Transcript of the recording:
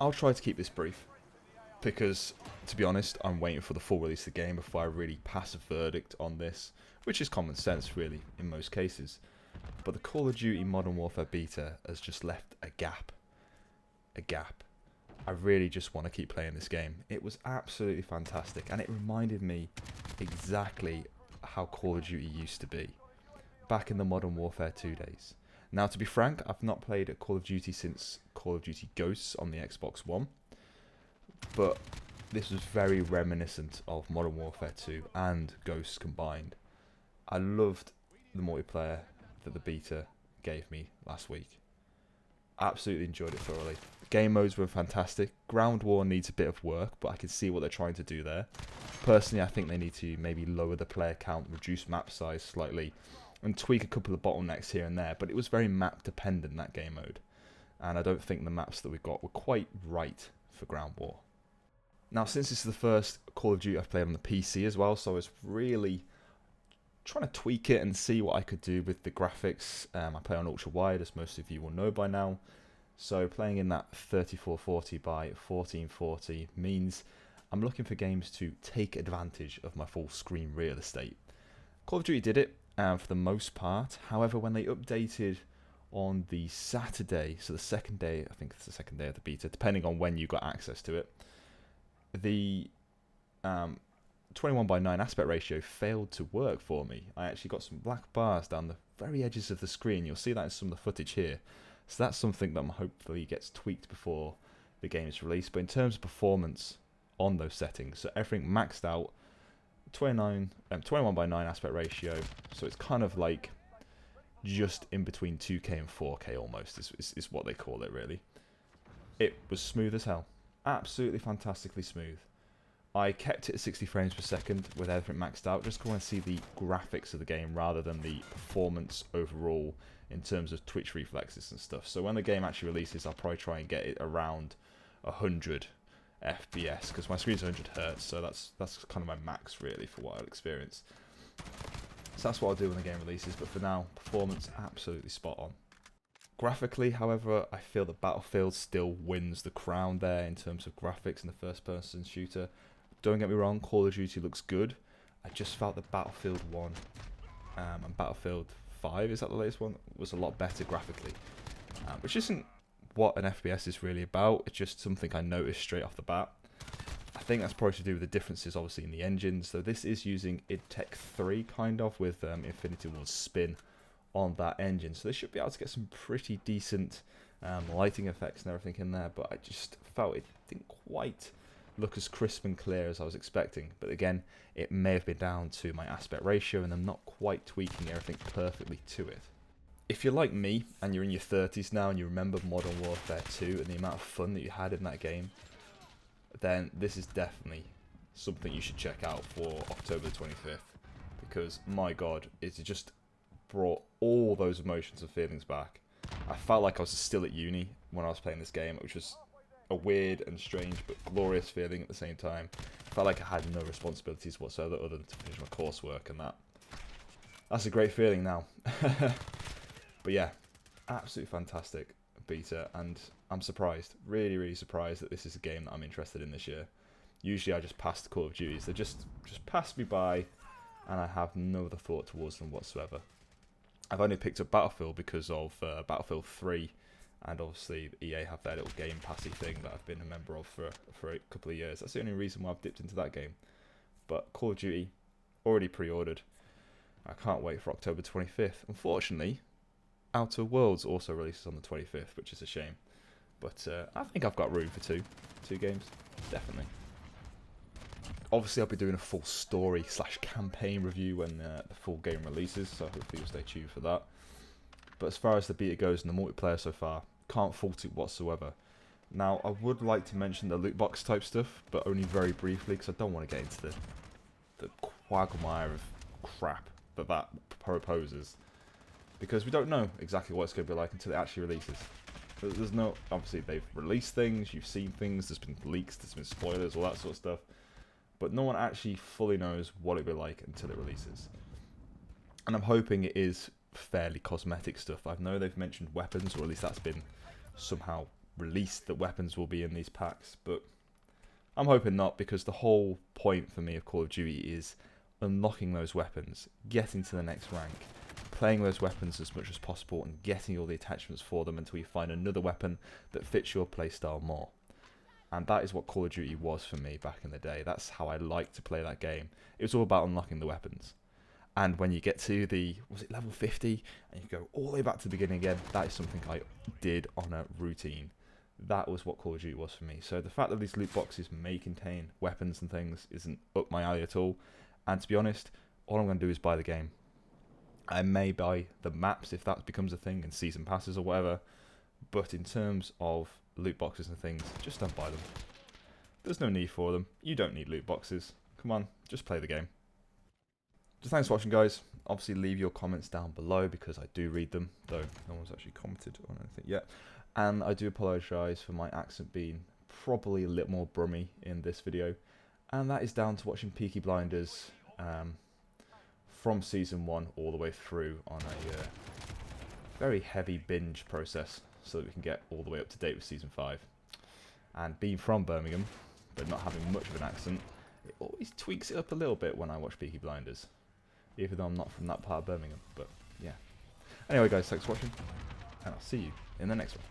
I'll try to keep this brief, because, to be honest, I'm waiting for the full release of the game before I really pass a verdict on this, which is common sense, really, in most cases. But the Call of Duty Modern Warfare beta has just left a gap. A gap. I really just want to keep playing this game. It was absolutely fantastic, and it reminded me exactly how Call of Duty used to be, back in the Modern Warfare 2 days. Now, to be frank, I've not played a Call of Duty since Call of Duty Ghosts on the Xbox One, but this was very reminiscent of Modern Warfare 2 and Ghosts combined. I loved the multiplayer that the beta gave me last week. Absolutely enjoyed it thoroughly. Game modes were fantastic. Ground War needs a bit of work, but I can see what they're trying to do there. Personally, I think they need to maybe lower the player count, reduce map size slightly, and tweak a couple of bottlenecks here and there, but it was very map dependent, that game mode, and I don't think the maps that we got were quite right for Ground War. Now, since this is the first Call of Duty I've played on the PC as well, so I was really trying to tweak it and see what I could do with the graphics. I play on ultra wide, as most of you will know by now, so playing in that 3440 by 1440 means I'm looking for games to take advantage of my full screen real estate. Call of Duty did it, for the most part. However, when they updated on the Saturday, so the second day, I think it's the second day of the beta, depending on when you got access to it, the 21:9 aspect ratio failed to work for me. I actually got some black bars down the very edges of the screen. You'll see that in some of the footage here. So that's something that hopefully gets tweaked before the game is released. But in terms of performance on those settings, so everything maxed out, 21:9 aspect ratio, so it's kind of like just in between 2K and 4K almost, is what they call it really. It was smooth as hell. Absolutely fantastically smooth. I kept it at 60 frames per second with everything maxed out, just because I want to see the graphics of the game rather than the performance overall in terms of twitch reflexes and stuff. So when the game actually releases, I'll probably try and get it around 100 FPS, because my screen's 100 Hz, so that's kind of my max really for what I'll experience. So that's what I'll do when the game releases, but for now, performance absolutely spot on. Graphically, however, I feel that Battlefield still wins the crown there in terms of graphics in the first-person shooter. Don't get me wrong, Call of Duty looks good. I just felt that Battlefield 1 and Battlefield 5, is that the latest one, was a lot better graphically, which isn't what an FPS is really about. It's just something I noticed straight off the bat. I think that's probably to do with the differences obviously in the engine. So this is using id Tech 3 kind of with Infinity Ward's spin on that engine, so they should be able to get some pretty decent lighting effects and everything in there, but I just felt it didn't quite look as crisp and clear as I was expecting. But again, it may have been down to my aspect ratio and I'm not quite tweaking everything perfectly to it. If you're like me and you're in your 30s now and you remember Modern Warfare 2 and the amount of fun that you had in that game, then this is definitely something you should check out for October the 25th, because my god, it just brought all those emotions and feelings back. I felt like I was still at uni when I was playing this game, which was a weird and strange but glorious feeling at the same time. I felt like I had no responsibilities whatsoever other than to finish my coursework, and that's a great feeling now. But yeah, absolutely fantastic beta, and I'm surprised, really surprised that this is a game that I'm interested in this year. Usually I just pass the Call of Duties, they just pass me by and I have no other thought towards them whatsoever. I've only picked up Battlefield because of Battlefield 3, and obviously EA have their little Game Passy thing that I've been a member of for a couple of years. That's the only reason why I've dipped into that game. But Call of Duty, already pre-ordered. I can't wait for October 25th. Unfortunately, Outer Worlds also releases on the 25th, which is a shame. But I think I've got room for two games, definitely. Obviously, I'll be doing a full story/campaign review when the full game releases, so hopefully you'll stay tuned for that. But as far as the beta goes and the multiplayer so far, can't fault it whatsoever. Now, I would like to mention the loot box type stuff, but only very briefly, because I don't want to get into the quagmire of crap that proposes. Because we don't know exactly what it's going to be like until it actually releases. There's no, obviously they've released things, you've seen things, there's been leaks, there's been spoilers, all that sort of stuff. But no one actually fully knows what it'll be like until it releases. And I'm hoping it is fairly cosmetic stuff. I know they've mentioned weapons, or at least that's been somehow released that weapons will be in these packs, but I'm hoping not, because the whole point for me of Call of Duty is unlocking those weapons, getting to the next rank, playing those weapons as much as possible, and getting all the attachments for them until you find another weapon that fits your playstyle more. And that is what Call of Duty was for me back in the day. That's how I liked to play that game. It was all about unlocking the weapons. And when you get to the, was it level 50, and you go all the way back to the beginning again, that is something I did on a routine. That was what Call of Duty was for me. So the fact that these loot boxes may contain weapons and things isn't up my alley at all. And to be honest, all I'm going to do is buy the game. I may buy the maps if that becomes a thing, and season passes or whatever. But in terms of loot boxes and things, just don't buy them. There's no need for them. You don't need loot boxes. Come on, just play the game. So thanks for watching, guys. Obviously leave your comments down below, because I do read them, though no one's actually commented on anything yet. And I do apologise for my accent being probably a little more brummy in this video, and that is down to watching Peaky Blinders from season 1 all the way through on a very heavy binge process, so that we can get all the way up to date with season 5. And being from Birmingham, but not having much of an accent, it always tweaks it up a little bit when I watch Peaky Blinders, even though I'm not from that part of Birmingham. But yeah. Anyway, guys, thanks for watching, and I'll see you in the next one.